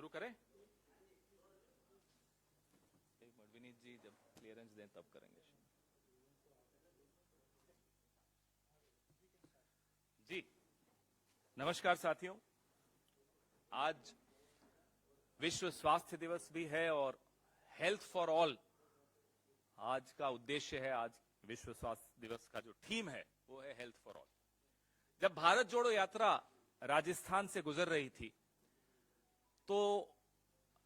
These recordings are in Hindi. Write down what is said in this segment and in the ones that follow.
शुरू करें? एक मिनट विनीत जी, जब क्लियरेंस दें तब करेंगे। जी नमस्कार साथियों, आज विश्व स्वास्थ्य दिवस भी है और हेल्थ फॉर ऑल आज का उद्देश्य है। आज विश्व स्वास्थ्य दिवस का जो थीम है वो है हेल्थ फॉर ऑल। जब भारत जोड़ो यात्रा राजस्थान से गुजर रही थी तो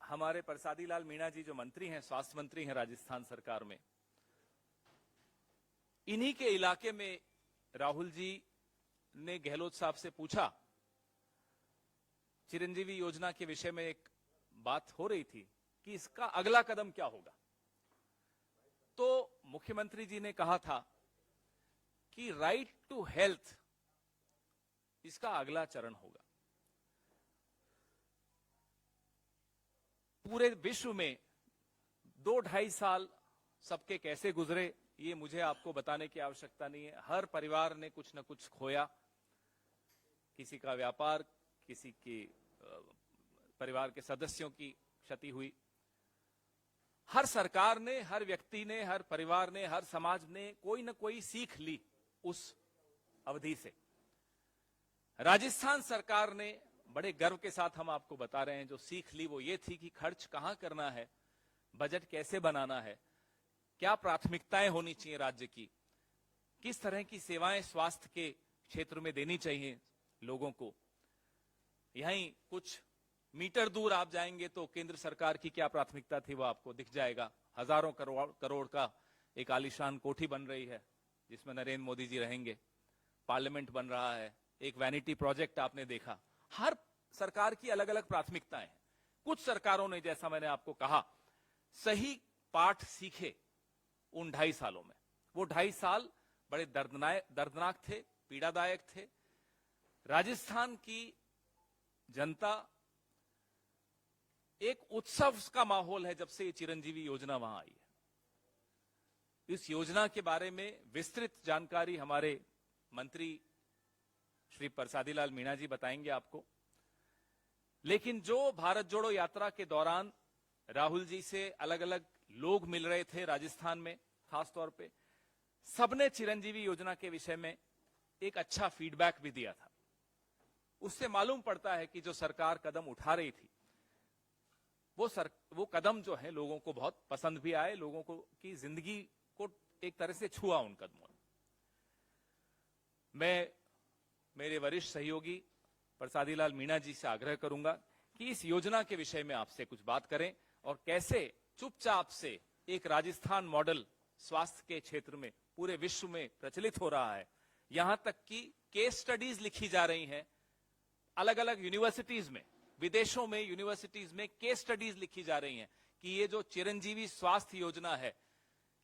हमारे प्रसादी लाल मीणा जी जो मंत्री हैं, स्वास्थ्य मंत्री हैं राजस्थान सरकार में, इन्हीं के इलाके में राहुल जी ने गहलोत साहब से पूछा, चिरंजीवी योजना के विषय में एक बात हो रही थी कि इसका अगला कदम क्या होगा। तो मुख्यमंत्री जी ने कहा था कि राइट टू हेल्थ इसका अगला चरण होगा। पूरे विश्व में 2-2.5 साल सबके कैसे गुजरे ये मुझे आपको बताने की आवश्यकता नहीं है। हर परिवार ने कुछ न कुछ खोया, किसी का व्यापार, किसी के परिवार के सदस्यों की क्षति हुई। हर सरकार ने, हर व्यक्ति ने, हर परिवार ने, हर समाज ने कोई न कोई सीख ली उस अवधि से। राजस्थान सरकार ने बड़े गर्व के साथ हम आपको बता रहे हैं जो सीख ली वो ये थी कि खर्च कहां करना है, बजट कैसे बनाना है, क्या प्राथमिकताएं होनी चाहिए राज्य की, किस तरह की सेवाएं स्वास्थ्य के क्षेत्र में देनी चाहिए लोगों को। यहीं कुछ मीटर दूर आप जाएंगे तो केंद्र सरकार की क्या प्राथमिकता थी वो आपको दिख जाएगा। हजारों करोड़ का एक आलीशान कोठी बन रही है जिसमें नरेंद्र मोदी जी रहेंगे, पार्लियामेंट बन रहा है, एक वैनिटी प्रोजेक्ट आपने देखा। हर सरकार की अलग अलग प्राथमिकताएं हैं। कुछ सरकारों ने, जैसा मैंने आपको कहा, सही पाठ सीखे उन 2.5 सालों में। वो 2.5 साल बड़े दर्दनाक थे, पीड़ादायक थे। राजस्थान की जनता, एक उत्सव का माहौल है जब से ये चिरंजीवी योजना वहां आई है। इस योजना के बारे में विस्तृत जानकारी हमारे मंत्री श्री प्रसादी लाल मीणा जी बताएंगे आपको। लेकिन जो भारत जोड़ो यात्रा के दौरान राहुल जी से अलग अलग लोग मिल रहे थे राजस्थान में, खास तौर पे सबने चिरंजीवी योजना के विषय में एक अच्छा फीडबैक भी दिया था। उससे मालूम पड़ता है कि जो सरकार कदम उठा रही थी वो कदम जो है लोगों को बहुत पसंद भी आए, लोगों को की जिंदगी को एक तरह से छुआ उन कदमों ने। मैं मेरे वरिष्ठ सहयोगी प्रसादी लाल मीणा जी से आग्रह करूंगा कि इस योजना के विषय में आपसे कुछ बात करें और कैसे चुपचाप से एक राजस्थान मॉडल स्वास्थ्य के क्षेत्र में पूरे विश्व में प्रचलित हो रहा है। यहां तक कि केस स्टडीज लिखी जा रही हैं अलग अलग यूनिवर्सिटीज में, विदेशों में यूनिवर्सिटीज में केस स्टडीज लिखी जा रही हैं कि ये जो चिरंजीवी स्वास्थ्य योजना है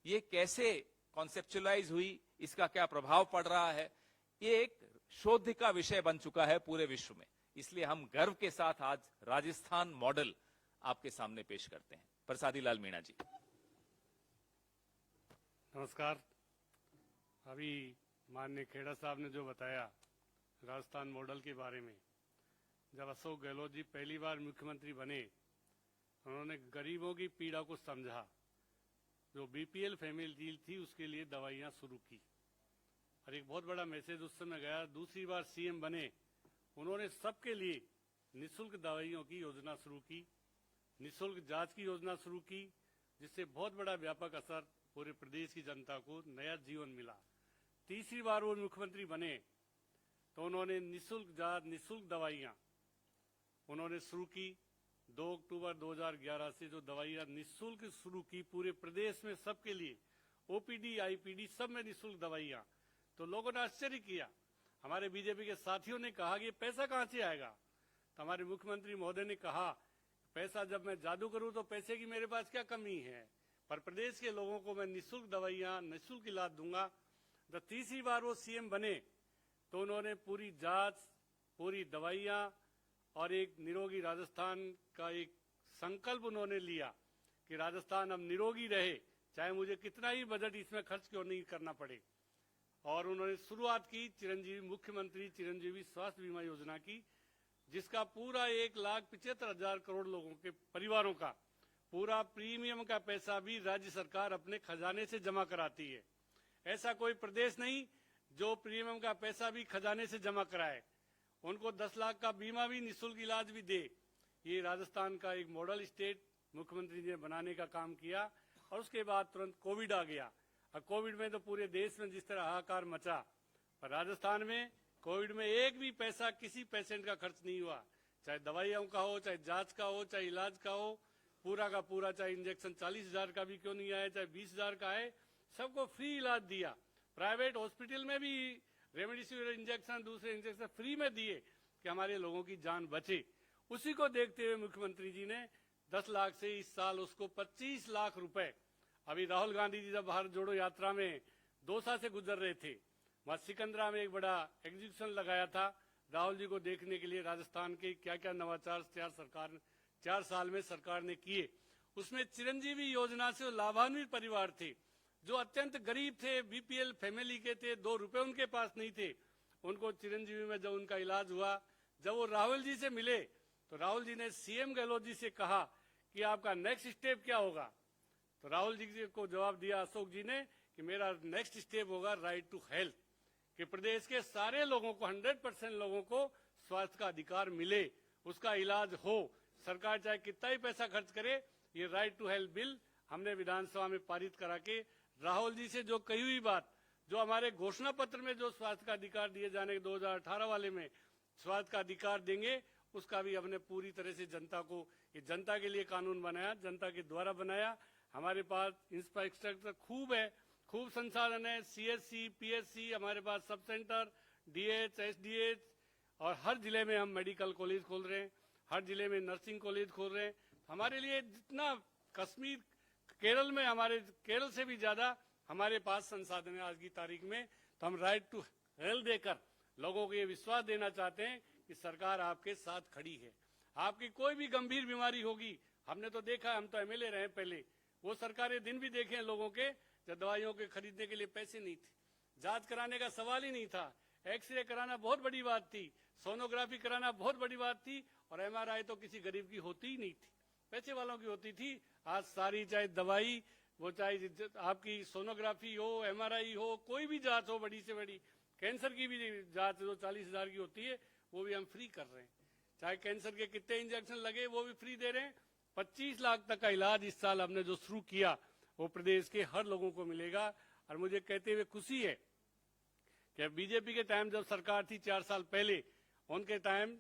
ये कैसे कॉन्सेप्चुअलाइज हुई, इसका क्या प्रभाव पड़ रहा है। ये एक शोध का विषय बन चुका है पूरे विश्व में। इसलिए हम गर्व के साथ आज राजस्थान मॉडल आपके सामने पेश करते हैं। प्रसादी लाल मीणा जी। नमस्कार। अभी माननीय खेड़ा साहब ने जो बताया राजस्थान मॉडल के बारे में, जब अशोक गहलोत जी पहली बार मुख्यमंत्री बने उन्होंने गरीबों की पीड़ा को समझा। जो बीपीएल फैमिली थी उसके लिए दवाइयां शुरू की और एक बहुत बड़ा मैसेज उस समय गया। दूसरी बार सीएम बने उन्होंने सबके लिए निःशुल्क दवाइयों की योजना शुरू की, निःशुल्क जांच की योजना शुरू की, जिससे बहुत बड़ा व्यापक असर पूरे प्रदेश की जनता को नया जीवन मिला। तीसरी बार वो मुख्यमंत्री बने तो उन्होंने निःशुल्क जांच, निःशुल्क दवाइयां उन्होंने शुरू की। 2 अक्टूबर 2011 से जो दवाइयां निःशुल्क शुरू की पूरे प्रदेश में सबके लिए, ओपीडी आईपीडी सब में निःशुल्क दवाइयां, तो लोगों ने आश्चर्य किया। हमारे बीजेपी के साथियों ने कहा कि ये पैसा कहां से आएगा, तो हमारे मुख्यमंत्री महोदय ने कहा पैसा जब मैं जादू करूं तो पैसे की मेरे पास क्या कमी है, पर प्रदेश के लोगों को मैं निःशुल्क दवाइयां, निःशुल्क इलाज दूंगा। जब तीसरी बार वो सीएम बने तो उन्होंने पूरी जांच, पूरी दवाइयां और एक निरोगी राजस्थान का एक संकल्प उन्होंने लिया कि राजस्थान अब निरोगी रहे, चाहे मुझे कितना ही बजट इसमें खर्च क्यों नहीं करना पड़े। और उन्होंने शुरुआत की चिरंजीवी, मुख्यमंत्री चिरंजीवी स्वास्थ्य बीमा योजना की, जिसका पूरा 1,75,000 करोड़ लोगों के परिवारों का पूरा प्रीमियम का पैसा भी राज्य सरकार अपने खजाने से जमा कराती है। ऐसा कोई प्रदेश नहीं जो प्रीमियम का पैसा भी खजाने से जमा कराए। उनको 10 लाख का बीमा भी, निःशुल्क इलाज भी दे। ये राजस्थान का एक मॉडल स्टेट मुख्यमंत्री जी ने बनाने का काम किया। और उसके बाद तुरंत कोविड आ गया। और कोविड में तो पूरे देश में जिस तरह हाहाकार मचा, पर राजस्थान में कोविड में एक भी पैसा किसी पेशेंट का खर्च नहीं हुआ। चाहे दवाइयों का हो, चाहे जांच का हो, चाहे इलाज का हो, पूरा का पूरा, चाहे इंजेक्शन 40,000 का भी क्यों नहीं आया, चाहे 20,000 का है, सबको फ्री इलाज दिया। प्राइवेट हॉस्पिटल में भी रेमडेसिविर इंजेक्शन, दूसरे इंजेक्शन फ्री में दिए कि हमारे लोगों की जान बचे। उसी को देखते हुए मुख्यमंत्री जी ने 10 लाख से इस साल उसको 25 लाख रुपए, अभी राहुल गांधी जी जब भारत जोड़ो यात्रा में दौसा से गुजर रहे थे, वहां सिकंदरा में एक बड़ा एग्जीबिशन लगाया था राहुल जी को देखने के लिए, राजस्थान के क्या क्या नवाचार 4 साल में सरकार ने किए। उसमें चिरंजीवी योजना से लाभान्वित परिवार थे जो अत्यंत गरीब थे, बीपीएल फैमिली के थे, 2 रुपए उनके पास नहीं थे, उनको चिरंजीवी में जब उनका इलाज हुआ, जब वो राहुल जी से मिले तो राहुल जी ने सीएम गहलोत जी से कहा कि आपका नेक्स्ट स्टेप क्या होगा। तो राहुल जी को जवाब दिया अशोक जी ने कि मेरा नेक्स्ट स्टेप होगा राइट टू हेल्थ, कि प्रदेश के सारे लोगों को 100% लोगों को स्वास्थ्य का अधिकार मिले, उसका इलाज हो। सरकार चाहे कितना ही पैसा खर्च करे, ये राइट टू हेल्थ बिल हमने विधानसभा में पारित करा के राहुल जी से जो कही हुई बात, जो हमारे घोषणा पत्र में जो स्वास्थ्य का अधिकार दिए जाने के 2018 वाले में स्वास्थ्य का अधिकार देंगे, उसका भी हमने पूरी तरह से जनता को, ये जनता के लिए कानून बनाया, जनता के द्वारा बनाया। हमारे पास इंफ्रास्ट्रक्चर खूब है, खूब संसाधन है, सीएससी, पीएससी, हमारे पास सब सेंटर, डीएच, एसडीएच, और हर जिले में हम मेडिकल कॉलेज खोल रहे हैं, हर जिले में नर्सिंग कॉलेज खोल रहे हैं। हमारे लिए जितना कश्मीर, केरल में, हमारे केरल से भी ज्यादा हमारे पास संसाधन है आज की तारीख में। तो हम राइट टू हेल्थ देकर लोगों को ये विश्वास देना चाहते हैं कि सरकार आपके साथ खड़ी है। आपकी कोई भी गंभीर बीमारी होगी, हमने तो देखा, हम तो एमएलए रहे पहले, वो सरकारें दिन भी देखे हैं लोगों के जब दवाइयों के खरीदने के लिए पैसे नहीं थे, जांच कराने का सवाल ही नहीं था, एक्सरे कराना बहुत बड़ी बात थी, सोनोग्राफी कराना बहुत बड़ी बात थी, और एमआरआई तो किसी गरीब की होती ही नहीं थी, पैसे वालों की होती थी। आज सारी, चाहे दवाई वो, चाहे आपकी सोनोग्राफी हो, एमआरआई हो, कोई भी जांच हो, बड़ी से बड़ी कैंसर की भी जांच जो 40,000 की होती है वो भी हम फ्री कर रहे हैं। चाहे कैंसर के कितने इंजेक्शन लगे वो भी फ्री दे रहे हैं। 25 लाख तक का इलाज इस साल हमने जो शुरू किया वो प्रदेश के हर लोगों को मिलेगा। और मुझे कहते हुए खुशी है कि बीजेपी के टाइम जब सरकार थी 4 साल पहले, उनके टाइम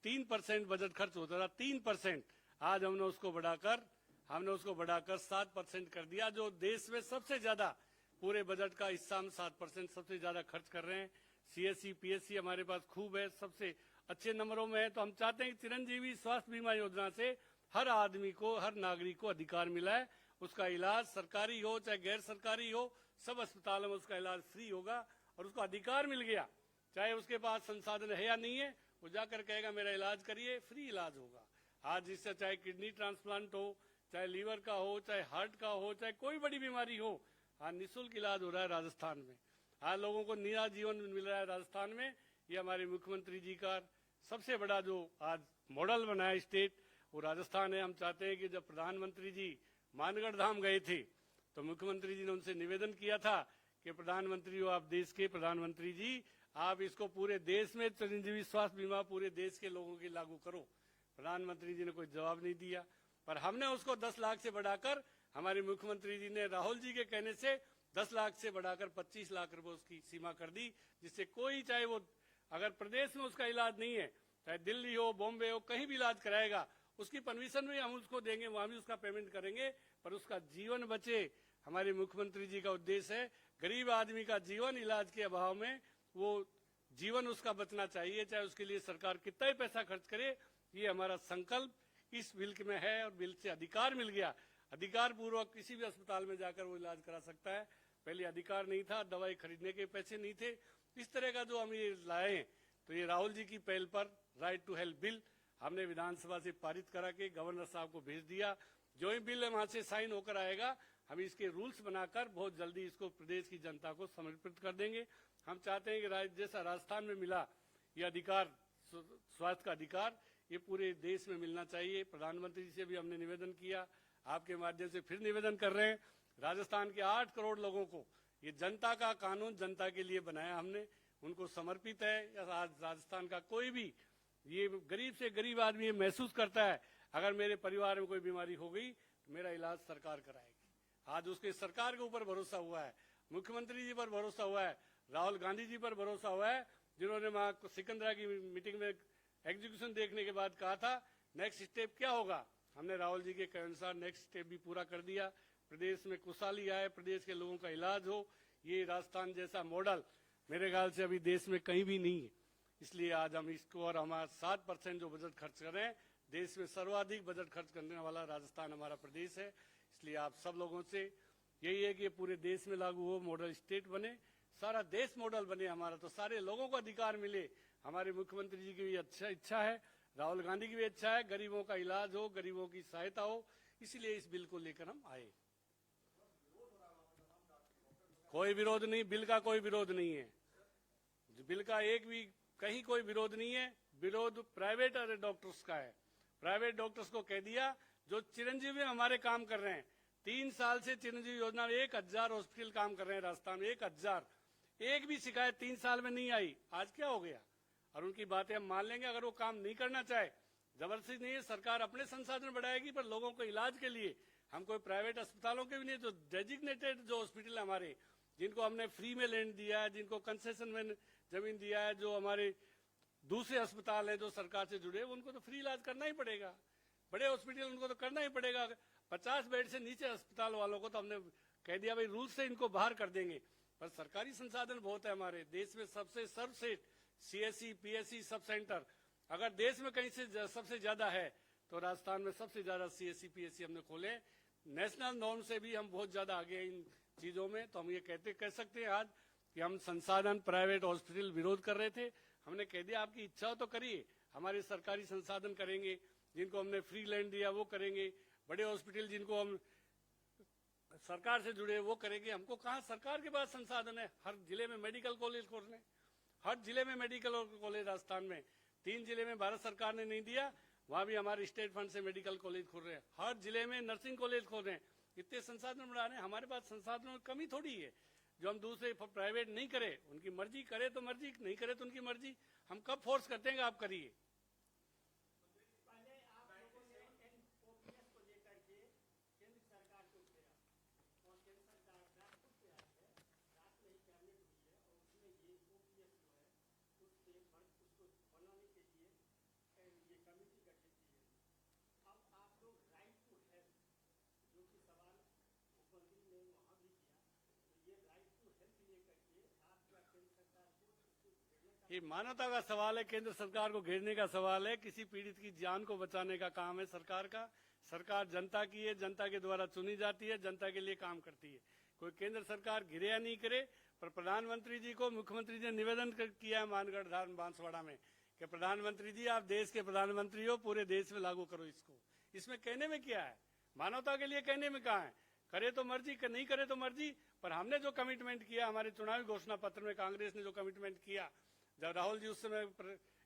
3% बजट खर्च होता था, 3%। आज हमने उसको बढ़ाकर 7% कर दिया, जो देश में सबसे ज्यादा पूरे बजट का हिस्सा हम 7% सबसे ज्यादा खर्च कर रहे हैं। सीएससी, पीएससी हमारे पास खूब है, सबसे अच्छे नंबरों में है। तो हम चाहते हैं कि चिरंजीवी स्वास्थ्य बीमा योजना से हर आदमी को, हर नागरिक को अधिकार मिला है। उसका इलाज सरकारी हो चाहे गैर सरकारी हो, सब अस्पतालों में उसका इलाज फ्री होगा। और उसको अधिकार मिल गया, चाहे उसके पास संसाधन है या नहीं है, वो जाकर कहेगा मेरा इलाज करिए, फ्री इलाज होगा। आज जिससे चाहे किडनी ट्रांसप्लांट हो, चाहे लीवर का हो, चाहे हार्ट का हो, चाहे कोई बड़ी बीमारी हो, आज निःशुल्क इलाज हो रहा है राजस्थान में। आज लोगों को नया जीवन मिल रहा है राजस्थान में। ये हमारे मुख्यमंत्री जी का सबसे बड़ा जो आज मॉडल बना है स्टेट, वो राजस्थान है। हम चाहते हैं कि जब प्रधानमंत्री जी मानगढ़ धाम गए थे तो मुख्यमंत्री जी ने उनसे निवेदन किया था कि प्रधानमंत्री हो, आप देश के प्रधानमंत्री जी, आप इसको पूरे देश में चिरंजीवी स्वास्थ्य बीमा पूरे देश के लोगों के लागू करो। प्रधानमंत्री जी ने कोई जवाब नहीं दिया, पर हमने उसको 10 लाख से बढ़ाकर, हमारे मुख्यमंत्री जी ने राहुल जी के कहने से 10 लाख से बढ़ाकर 25 लाख रुपए उसकी सीमा कर दी, जिससे कोई, चाहे वो अगर प्रदेश में उसका इलाज नहीं है, चाहे दिल्ली हो, बॉम्बे हो, कहीं भी इलाज कराएगा, उसकी परमिशन भी हम उसको देंगे, वहां भी उसका पेमेंट करेंगे, पर उसका जीवन बचे। हमारे मुख्यमंत्री जी का उद्देश्य है गरीब आदमी का जीवन, इलाज के अभाव में वो जीवन उसका बचना चाहिए, चाहे उसके लिए सरकार कितना ही पैसा खर्च करे। ये हमारा संकल्प इस बिल में है, और बिल से अधिकार मिल गया, अधिकार पूर्वक किसी भी अस्पताल में जाकर वो इलाज करा सकता है। पहले अधिकार नहीं था, दवाई खरीदने के पैसे नहीं थे। इस तरह का जो हम ये लाए हैं, तो ये राहुल जी की पहल पर राइट टू हेल्थ बिल हमने विधानसभा से पारित करा के गवर्नर साहब को भेज दिया। जो ही बिल वहां से साइन होकर आएगा, हम इसके रूल्स बनाकर बहुत जल्दी इसको प्रदेश की जनता को समर्पित कर देंगे। हम चाहते हैं कि जैसा राजस्थान में मिला ये अधिकार स्वास्थ्य का अधिकार ये पूरे देश में मिलना चाहिए। प्रधानमंत्री जी से भी हमने निवेदन किया, आपके माध्यम से फिर निवेदन कर रहे हैं। राजस्थान के 8 करोड़ लोगों को ये जनता का कानून जनता के लिए बनाया हमने, उनको समर्पित है। आज राजस्थान का कोई भी ये गरीब से गरीब आदमी ये महसूस करता है, अगर मेरे परिवार में कोई बीमारी हो गई तो मेरा इलाज सरकार कराएगी। आज उसके सरकार के ऊपर भरोसा हुआ है, मुख्यमंत्री जी पर भरोसा हुआ है, राहुल गांधी जी पर भरोसा हुआ है, जिन्होंने वहां सिकंदरा की मीटिंग में एग्जीक्यूशन देखने के बाद कहा था नेक्स्ट स्टेप क्या होगा। हमने राहुल जी के कहे अनुसार नेक्स्ट स्टेप भी पूरा कर दिया। प्रदेश में खुशहाली आए, प्रदेश के लोगों का इलाज हो, ये राजस्थान जैसा मॉडल मेरे ख्याल से अभी देश में कहीं भी नहीं है। इसलिए आज हम इसको, और हमारा 7% जो बजट खर्च कर रहे हैं, देश में सर्वाधिक बजट खर्च करने वाला राजस्थान हमारा प्रदेश है। इसलिए आप सब लोगों से यही है कि पूरे देश में लागू हो, मॉडल स्टेट बने, सारा देश मॉडल बने हमारा, तो सारे लोगों को अधिकार मिले। हमारे मुख्यमंत्री जी की भी अच्छा इच्छा है, राहुल गांधी की भी इच्छा है, गरीबों का इलाज हो, गरीबों की सहायता हो, इसलिए इस बिल को लेकर हम आए। कोई विरोध नहीं, बिल का कोई विरोध नहीं है, बिल का एक भी कहीं कोई विरोध नहीं है। विरोध प्राइवेट डॉक्टर्स का है। प्राइवेट डॉक्टर्स को कह दिया जो चिरंजीवी हमारे काम कर रहे हैं, 3 साल से चिरंजीवी योजना में 1000 हॉस्पिटल काम कर रहे हैं राजस्थान में, 1000, एक भी शिकायत 3 साल में नहीं आई। आज क्या हो गया? और उनकी बातें हम मान लेंगे अगर वो काम नहीं करना चाहे। जबरदस्ती नहीं है, सरकार अपने संसाधन बढ़ाएगी, पर लोगों को इलाज के लिए हम कोई प्राइवेट अस्पतालों के भी नहीं, जो डेजिग्नेटेड जो हॉस्पिटल है हमारे, जिनको हमने फ्री में लैंड दिया है, जिनको कंसेशन में जमीन दिया है, जो हमारे दूसरे अस्पताल है जो सरकार से जुड़े, उनको तो फ्री इलाज करना ही पड़ेगा। बड़े हॉस्पिटल उनको तो करना ही पड़ेगा। 50 बेड से नीचे अस्पताल वालों को तो हमने कह दिया भाई रूल से इनको बाहर कर देंगे। पर सरकारी संसाधन बहुत है हमारे देश में, सबसे सर्वश्रेष्ठ सीएससी पीएससी सब सेंटर अगर देश में कहीं से सबसे ज्यादा है तो राजस्थान में सबसे ज्यादा सीएससी पीएससी हमने खोले। नेशनल नॉर्म से भी हम बहुत ज्यादा आगे हैं इन चीजों में। तो हम ये कह सकते हैं आज कि हम संसाधन प्राइवेट हॉस्पिटल विरोध कर रहे थे, हमने कह दिया आपकी इच्छा हो तो करिए, हमारे सरकारी संसाधन करेंगे, जिनको हमने फ्री लैंड दिया वो करेंगे, बड़े हॉस्पिटल जिनको हम सरकार से जुड़े वो करेंगे। हमको कहाँ सरकार के पास संसाधन है, हर जिले में मेडिकल कॉलेज खोलने, हर जिले में मेडिकल कॉलेज राजस्थान में 3 जिले में भारत सरकार ने नहीं दिया, वहां भी हमारे स्टेट फंड से मेडिकल कॉलेज खोल रहे हैं, हर जिले में नर्सिंग कॉलेज खोल रहे हैं। इतने संसाधन बढ़ा रहे हैं, हमारे पास संसाधनों की कमी थोड़ी है। जो हम दूसरे प्राइवेट नहीं करे, उनकी मर्जी, करे तो मर्जी, नहीं करे तो उनकी मर्जी, हम कब फोर्स करते हैं कि आप करिए। ये मानवता का सवाल है, केंद्र सरकार को घेरने का सवाल है। किसी पीड़ित की जान को बचाने का काम है सरकार का। सरकार जनता की है, जनता के द्वारा चुनी जाती है, जनता के लिए काम करती है। कोई केंद्र सरकार घिरे या नहीं करे, पर प्रधानमंत्री जी को मुख्यमंत्री जी ने निवेदन किया है मानगढ़ धाम बांसवाड़ा में कि प्रधानमंत्री जी आप देश के प्रधानमंत्री हो, पूरे देश में लागू करो इसको। इसमें कहने में क्या है, मानवता के लिए कहने में कहा है, करे तो मर्जी, नहीं करे तो मर्जी। पर हमने जो कमिटमेंट किया, हमारे चुनावी घोषणा पत्र में कांग्रेस ने जो कमिटमेंट किया, जब राहुल जी उस समय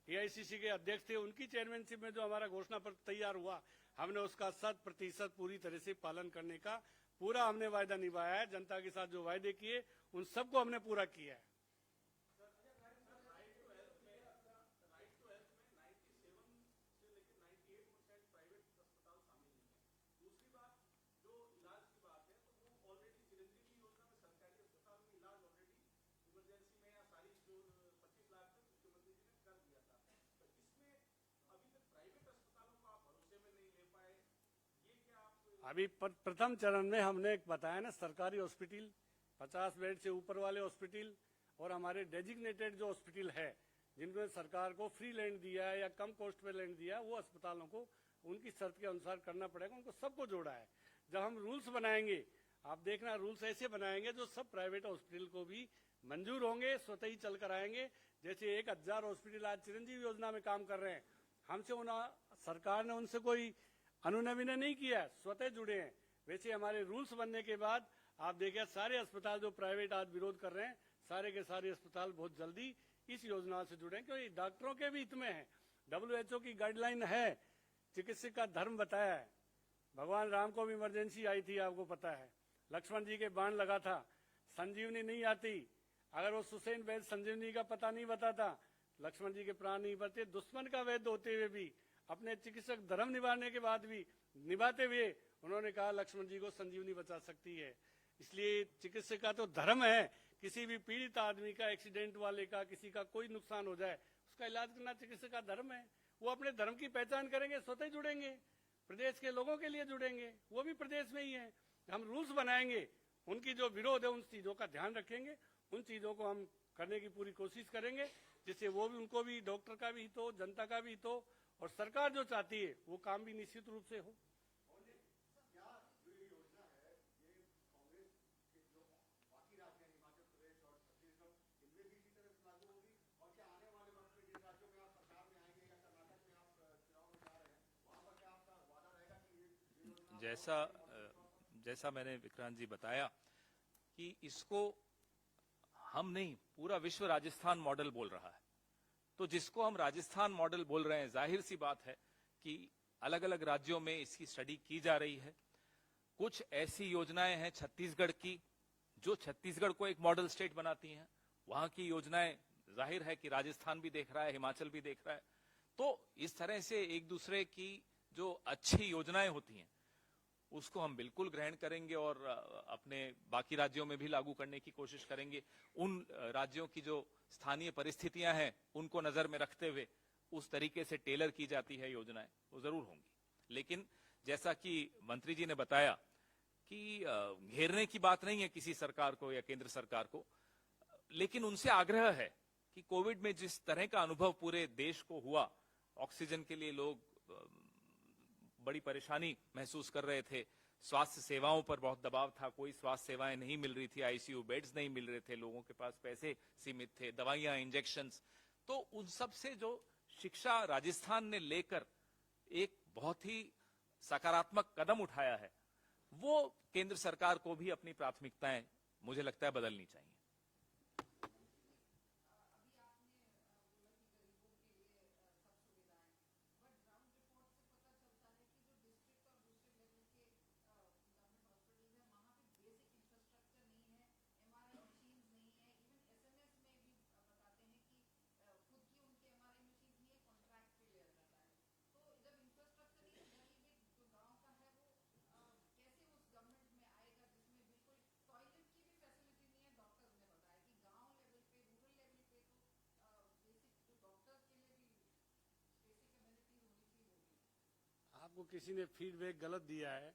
एआईसीसी के अध्यक्ष थे, उनकी चेयरमैनशिप में जो हमारा घोषणा पत्र तैयार हुआ, हमने उसका 100% पूरी तरह से पालन करने का पूरा हमने वायदा निभाया है। जनता के साथ जो वायदे किए उन सबको हमने पूरा किया है। अभी प्रथम चरण में हमने बताया ना, सरकारी हॉस्पिटल 50 बेड से ऊपर वाले हॉस्पिटल और हमारे डेजिग्नेटेड जो हॉस्पिटल है, जिनमें सरकार को फ्री लैंड दिया है या कम कॉस्ट पे लैंड दिया है, वो अस्पतालों को उनकी शर्त के अनुसार करना पड़ेगा। उनको सबको जोड़ा है। जब हम रूल्स बनाएंगे, आप देखना रूल्स ऐसे बनाएंगे जो सब प्राइवेट हॉस्पिटल को भी मंजूर होंगे, स्वतः ही चल कर आएंगे। जैसे 1000 हॉस्पिटल आज चिरंजीवी योजना में काम कर रहे हैं, हमसे सरकार ने उनसे कोई अनुनय नहीं किया, स्वतः जुड़े हैं। वैसे हमारे रूल्स बनने के बाद आप देखिए सारे अस्पताल जो प्राइवेट आज विरोध कर रहे हैं, सारे के सारे अस्पताल बहुत जल्दी इस योजना से जुड़े, क्योंकि डॉक्टरों के भी हित में है। WHO की गाइडलाइन है, चिकित्सक का धर्म बताया है। भगवान राम को भी इमरजेंसी आई थी, आपको पता है। लक्ष्मण जी के बाण लगा था, संजीवनी नहीं आती। अगर वो सुसैन वैद्य संजीवनी का पता नहीं बताता, लक्ष्मण जी के प्राण नहीं बचते। दुश्मन का वैद्य होते हुए भी, अपने चिकित्सक धर्म निभाने के बाद भी, निभाते हुए उन्होंने कहा लक्ष्मण जी को संजीवनी बचा सकती है। इसलिए चिकित्सक का तो धर्म है, किसी भी पीड़ित आदमी का, एक्सीडेंट वाले का, किसी का कोई नुकसान हो जाए, उसका इलाज करना चिकित्सक का धर्म है। वो अपने धर्म की पहचान करेंगे, स्वतः जुड़ेंगे, प्रदेश के लोगों के लिए जुड़ेंगे। वो भी प्रदेश में ही है। हम रूल्स बनाएंगे, उनकी जो विरोध है उन चीजों का ध्यान रखेंगे, उन चीजों को हम करने की पूरी कोशिश करेंगे, जिससे वो भी, उनको भी, डॉक्टर का भी हित हो, जनता का भी हित हो, और सरकार जो चाहती है वो काम भी निश्चित रूप से हो। जैसा मैंने विक्रांत जी बताया कि इसको हम नहीं, पूरा विश्व राजस्थान मॉडल बोल रहा है। तो जिसको हम राजस्थान मॉडल बोल रहे हैं, जाहिर सी बात है कि अलग अलग राज्यों में इसकी स्टडी की जा रही है। कुछ ऐसी योजनाएं हैं छत्तीसगढ़ की, जो छत्तीसगढ़ को एक मॉडल स्टेट बनाती हैं। वहां की योजनाएं जाहिर है कि राजस्थान भी देख रहा है, हिमाचल भी देख रहा है। तो इस तरह से एक दूसरे की जो अच्छी योजनाएं होती हैं उसको हम बिल्कुल ग्रहण करेंगे और अपने बाकी राज्यों में भी लागू करने की कोशिश करेंगे। उन राज्यों की जो स्थानीय परिस्थितियां हैं उनको नजर में रखते हुए उस तरीके से टेलर की जाती है योजनाएं, वो जरूर होंगी। लेकिन जैसा कि मंत्री जी ने बताया कि घेरने की बात नहीं है किसी सरकार को या केंद्र सरकार को, लेकिन उनसे आग्रह है कि कोविड में जिस तरह का अनुभव पूरे देश को हुआ, ऑक्सीजन के लिए लोग बड़ी परेशानी महसूस कर रहे थे, स्वास्थ्य सेवाओं पर बहुत दबाव था, कोई स्वास्थ्य सेवाएं नहीं मिल रही थी, आईसीयू बेड्स नहीं मिल रहे थे, लोगों के पास पैसे सीमित थे, दवाइयां, इंजेक्शंस। तो उन सब से जो शिक्षा राजस्थान ने लेकर एक बहुत ही सकारात्मक कदम उठाया है, वो केंद्र सरकार को भी अपनी प्राथमिकताएं मुझे लगता है बदलनी चाहिए। आपको किसी ने फीडबैक गलत दिया है।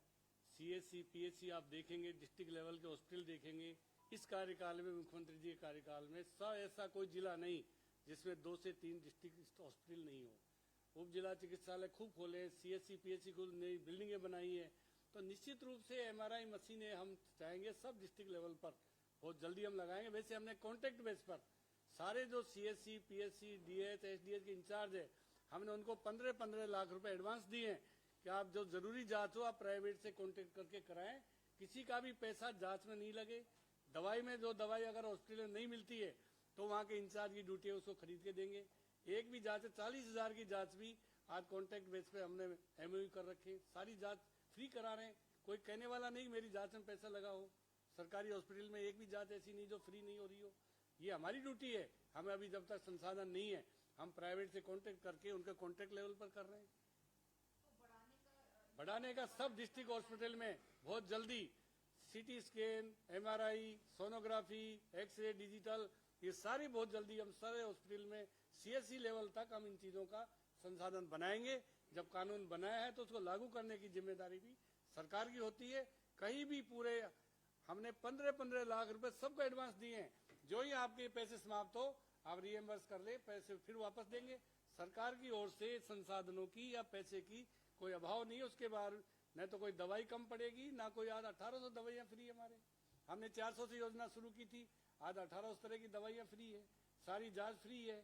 सीएससी, पीएचसी आप देखेंगे, डिस्ट्रिक्ट लेवल के हॉस्पिटल देखेंगे, इस कार्यकाल में, मुख्यमंत्री जी के कार्यकाल में ऐसा कोई जिला नहीं जिसमें 2 से 3 डिस्ट्रिक्ट हॉस्पिटल नहीं हो। उप जिला चिकित्सालय खूब खोले, सीएससी, पीएचसी को नई बिल्डिंगें बनाई है। तो निश्चित रूप से एमआरआई मशीनें हम चाहेंगे सब डिस्ट्रिक्ट लेवल पर बहुत जल्दी हम लगाएंगे। वैसे हमने कॉन्ट्रैक्ट बेस पर सारे जो सीएससी, पीएचसी, डीएच, एसडीएच के इंचार्ज है, हमने उनको 15-15 लाख रुपए एडवांस दिए हैं कि आप जो जरूरी जांच हो आप प्राइवेट से कॉन्टेक्ट करके कराएं। किसी का भी पैसा जांच में नहीं लगे। दवाई में जो दवाई अगर हॉस्पिटल में नहीं मिलती है तो वहां के इंचार्ज की ड्यूटी है, उसको खरीद के देंगे। एक भी जांच, 40,000 की जांच भी आज कॉन्ट्रैक्ट बेस पे हमने एमओयू कर रखे। सारी जांच फ्री करा रहे हैं। कोई कहने वाला नहीं मेरी जांच में पैसा लगा हो। सरकारी हॉस्पिटल में एक भी जांच ऐसी नहीं जो फ्री नहीं हो रही हो। ये हमारी ड्यूटी है। हमें अभी जब तक संसाधन नहीं है, हम प्राइवेट से कॉन्ट्रैक्ट करके उनके कॉन्ट्रैक्ट लेवल पर कर रहे हैं। बढ़ाने का सब डिस्ट्रिक्ट हॉस्पिटल में बहुत जल्दी CT scan, MRI, sonography, x ray, digital, ये सारी बहुत जल्दी हम सारे हॉस्पिटल में सीएससी लेवल तक हम इन चीजों का संसाधन बनाएंगे। जब कानून बनाया है तो उसको लागू करने की जिम्मेदारी भी सरकार की होती है। कहीं भी पूरे हमने 15-15 लाख रुपए सबको एडवांस दिए हैं। जो ही आपके पैसे समाप्त हो आप रिएम्बर्स कर ले, पैसे फिर वापस देंगे। सरकार की ओर से संसाधनों की या पैसे की कोई अभाव नहीं है। उसके बाद न तो कोई दवाई कम पड़ेगी, ना कोई। आज 1800 दवाइयां फ्री हमारे। हमने 400 से योजना शुरू की थी, आज 1800 तरह की दवाइयां फ्री है, सारी जांच फ्री है।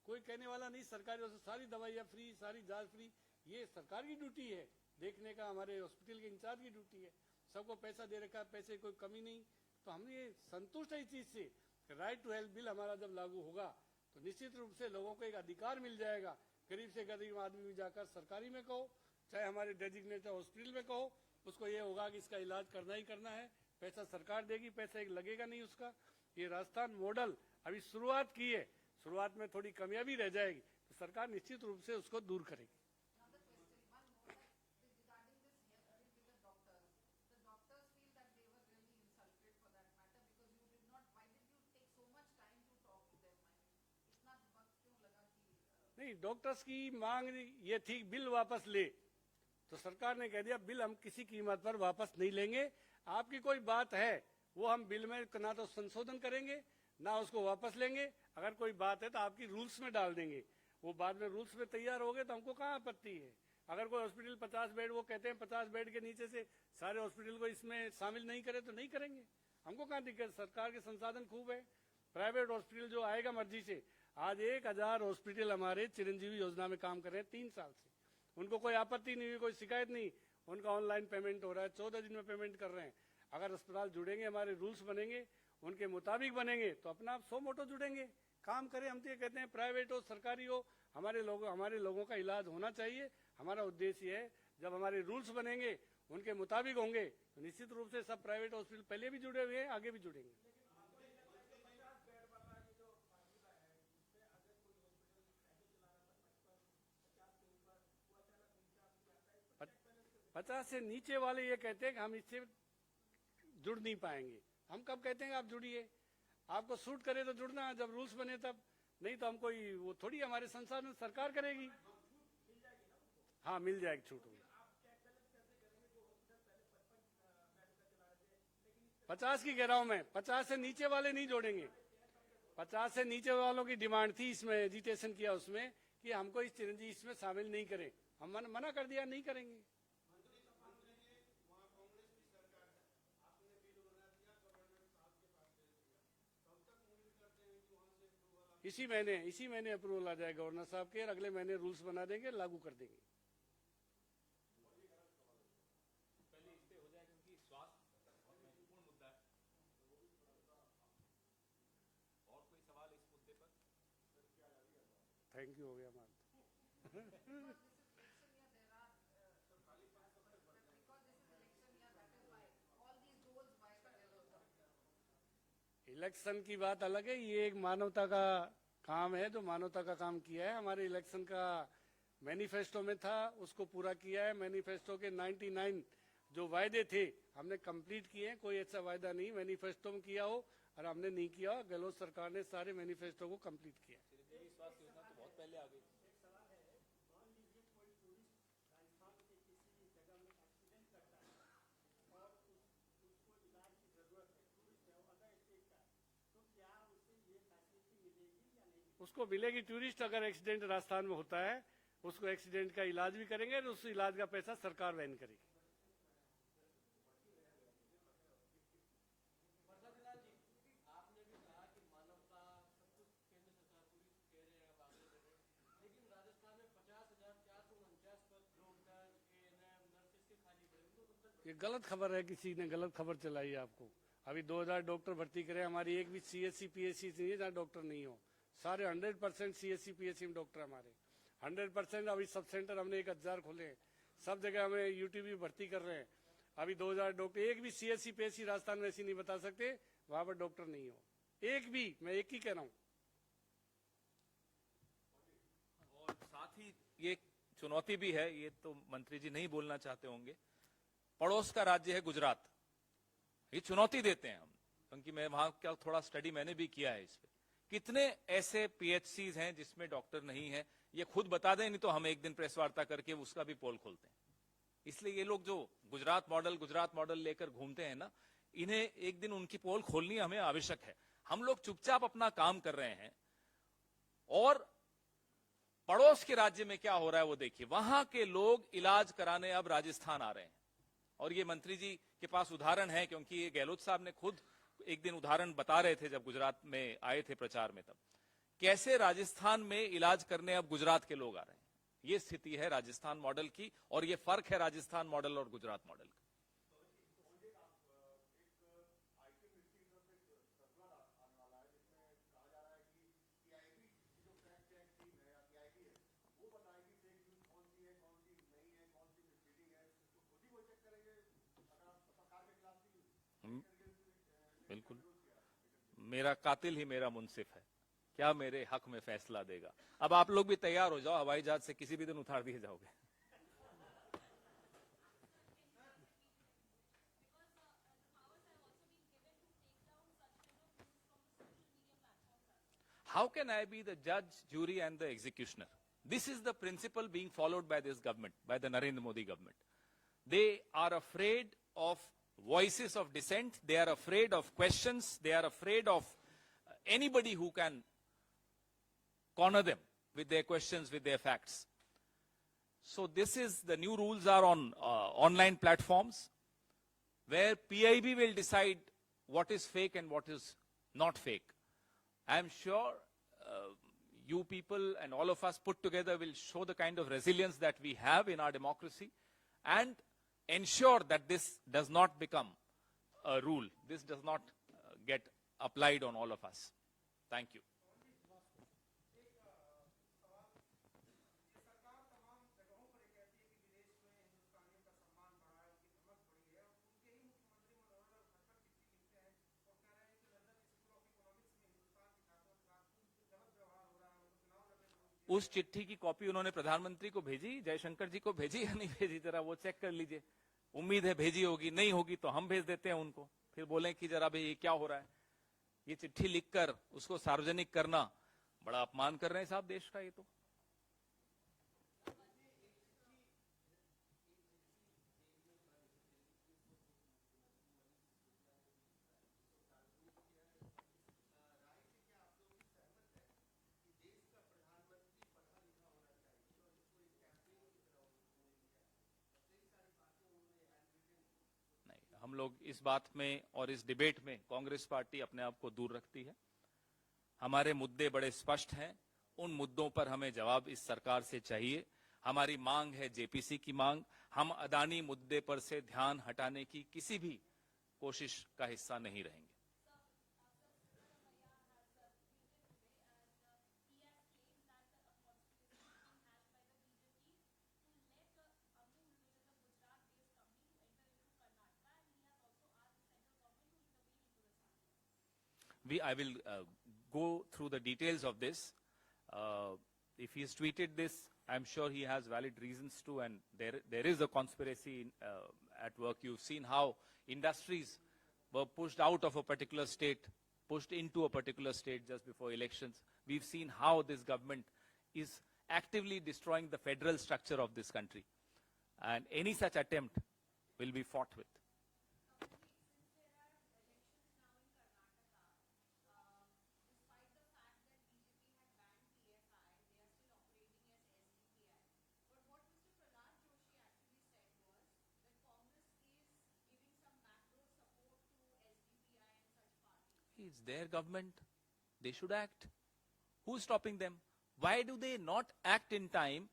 कोई कहने वाला नहीं सरकारी ओर से सारी दवाइयां फ्री, सारी जांच फ्री। ये सरकार की ड्यूटी है देखने का, हमारे हॉस्पिटल के इंचार्ज की ड्यूटी है। सबको पैसा दे रखा है, पैसे कोई कमी नहीं। तो हम ये संतुष्ट है इस चीज से। राइट टू हेल्थ बिल हमारा जब लागू होगा तो निश्चित रूप से लोगों को एक अधिकार मिल जाएगा। गरीब से गरीब आदमी भी जाकर सरकारी में कहो, चाहे हमारे डेजिग्नेटेड हॉस्पिटल में कहो, उसको ये होगा कि इसका इलाज करना ही करना है, पैसा सरकार देगी, पैसा एक लगेगा नहीं उसका। ये राजस्थान मॉडल अभी शुरुआत की है, शुरुआत में थोड़ी कमियां भी रह जाएगी, तो सरकार निश्चित रूप से उसको दूर करेगी। नहीं, डॉक्टर्स की मांग ये थी बिल वापस ले, तो सरकार ने कह दिया बिल हम किसी कीमत पर वापस नहीं लेंगे। आपकी कोई बात है वो हम बिल में ना तो संशोधन करेंगे ना उसको वापस लेंगे। अगर कोई बात है तो आपकी रूल्स में डाल देंगे। वो बाद में रूल्स में तैयार हो गए तो हमको कहाँ आपत्ति है। अगर कोई हॉस्पिटल 50 बेड, वो कहते हैं 50 बेड के नीचे से सारे हॉस्पिटल को इसमें शामिल नहीं करे तो नहीं करेंगे, हमको कहाँ दिक्कत। सरकार के संसाधन खूब है, प्राइवेट हॉस्पिटल जो आएगा मर्जी से। आज 1000 हॉस्पिटल हमारे चिरंजीवी योजना में काम कर रहे हैं 3 साल से, उनको कोई आपत्ति नहीं हुई, कोई शिकायत नहीं। उनका ऑनलाइन पेमेंट हो रहा है, 14 दिन में पेमेंट कर रहे हैं। अगर अस्पताल जुड़ेंगे, हमारे रूल्स बनेंगे, उनके मुताबिक बनेंगे, तो अपना आप 100 मोटो जुड़ेंगे, काम करें। हम तो ये कहते हैं प्राइवेट हो सरकारी हो, हमारे लोगों का इलाज होना चाहिए। हमारा उद्देश्य है जब हमारे रूल्स बनेंगे, उनके मुताबिक होंगे, तो निश्चित रूप से सब प्राइवेट हॉस्पिटल पहले भी जुड़े हुए हैं, आगे भी जुड़ेंगे। 50 से नीचे वाले ये कहते हैं कि हम इससे जुड़ नहीं पाएंगे। हम कब कहते हैं आप जुड़िए, आपको सूट करे तो जुड़ना, जब रूल्स बने तब, नहीं तो हम कोई वो थोड़ी हमारे संसाधन सरकार करेगी। हाँ, मिल जाएगी छूट। 50 की कह रहा हूं मैं, 50 से नीचे वाले नहीं जोड़ेंगे। 50 से नीचे वालों की डिमांड थी, इसमें एजिटेशन किया उसमें कि हमको इस चिरंजीवी इसमें शामिल नहीं करें। हम मना कर दिया, नहीं करेंगे। इसी महीने अप्रूवल आ जाए गवर्नर साहब के, और अगले महीने रूल्स बना देंगे, लागू कर देंगे। थैंक यू, हो गया हमारा। इलेक्शन की बात अलग है, ये एक मानवता का काम है, जो मानवता का काम किया है। हमारे इलेक्शन का मैनिफेस्टो में था, उसको पूरा किया है। मैनिफेस्टो के 99 जो वायदे थे हमने कंप्लीट किए हैं। कोई ऐसा वायदा नहीं मैनिफेस्टो में किया हो और हमने नहीं किया। गहलोत सरकार ने सारे मैनिफेस्टो को कंप्लीट किया। स्वास्थ्य योजना तो बहुत पहले आ गई। उसको मिलेगी टूरिस्ट। अगर एक्सीडेंट राजस्थान में होता है, उसको एक्सीडेंट का इलाज भी करेंगे और उस इलाज का पैसा सरकार वहन करेगी। ये गलत खबर है, किसी ने गलत खबर चलाई है आपको। अभी 2000 डॉक्टर भर्ती करें, हमारी एक भी सीएससी पीएससी नहीं है जहाँ डॉक्टर नहीं हो। सारे 100% सीएससी पीएससी में डॉक्टर हमारे 100%। अभी सब सेंटर हमने 1000 खोले हैं, सब जगह हमें यूटीबी भर्ती कर रहे हैं। अभी 2000 डॉक्टर, एक भी सीएससी पीएससी राजस्थान में ऐसी नहीं बता सकते वहां पर डॉक्टर नहीं हो, एक भी। मैं एक ही कह रहा हूँ। और साथ ही ये चुनौती भी है, ये तो मंत्री जी नहीं बोलना चाहते होंगे। पड़ोस का राज्य है गुजरात, ये चुनौती देते हैं हम, क्योंकि मैं वहां का थोड़ा स्टडी मैंने भी किया है इस पे। कितने ऐसे पीएचसीज हैं जिसमें डॉक्टर नहीं है, ये खुद बता दें, नहीं तो हम एक दिन प्रेस वार्ता करके उसका भी पोल खोलते हैं। इसलिए ये लोग जो गुजरात मॉडल लेकर घूमते हैं ना, इन्हें एक दिन उनकी पोल खोलनी हमें आवश्यक है। हम लोग चुपचाप अपना काम कर रहे हैं और पड़ोस के राज्य में क्या हो रहा है वो देखिए। वहां के लोग इलाज कराने अब राजस्थान आ रहे हैं, और ये मंत्री जी के पास उदाहरण है, क्योंकि ये गहलोत साहब ने खुद एक दिन उदाहरण बता रहे थे जब गुजरात में आए थे प्रचार में, तब कैसे राजस्थान में इलाज करने अब गुजरात के लोग आ रहे हैं। ये स्थिति है राजस्थान मॉडल की, और ये फर्क है राजस्थान मॉडल और गुजरात मॉडल का। मेरा कातिल ही मेरा मुंसिफ है, क्या मेरे हक में फैसला देगा। अब आप लोग भी तैयार हो जाओ, हवाई जहाज से किसी भी दिन उतार दिए जाओगे। How can I be the judge, jury, and the executioner? This is the principle being followed by this government, by the Narendra Modi government. They are afraid of voices of dissent. They are afraid of questions. They are afraid of anybody who can corner them with their questions, with their facts. So this is, the new rules are on online platforms where PIB will decide what is fake and what is not fake. I am sure you people and all of us put together will show the kind of resilience that we have in our democracy and ensure that this does not become a rule. This does not get applied on all of us. Thank you. उस चिट्ठी की कॉपी उन्होंने प्रधानमंत्री को भेजी, जयशंकर जी को भेजी या नहीं भेजी, जरा वो चेक कर लीजिए। उम्मीद है भेजी होगी, नहीं होगी तो हम भेज देते हैं उनको, फिर बोलें कि जरा भाई ये क्या हो रहा है। ये चिट्ठी लिखकर उसको सार्वजनिक करना बड़ा अपमान कर रहे हैं साहब देश का। ये तो हम लोग इस बात में और इस डिबेट में कांग्रेस पार्टी अपने आप को दूर रखती है। हमारे मुद्दे बड़े स्पष्ट हैं, उन मुद्दों पर हमें जवाब इस सरकार से चाहिए। हमारी मांग है जेपीसी की मांग। हम अदानी मुद्दे पर से ध्यान हटाने की किसी भी कोशिश का हिस्सा नहीं रहेंगे। I will go through the details of this. If he's tweeted this, I'm sure he has valid reasons to, and there is a conspiracy at work. You've seen how industries were pushed out of a particular state, pushed into a particular state just before elections. We've seen how this government is actively destroying the federal structure of this country. And any such attempt will be fought with. It's their government. They should act. Who's stopping them? Why do they not act in time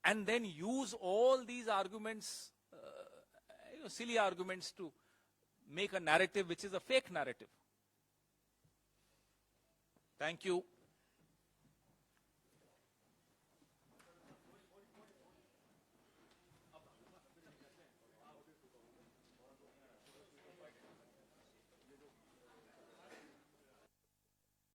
and then use all these arguments, silly arguments, to make a narrative which is a fake narrative? Thank you.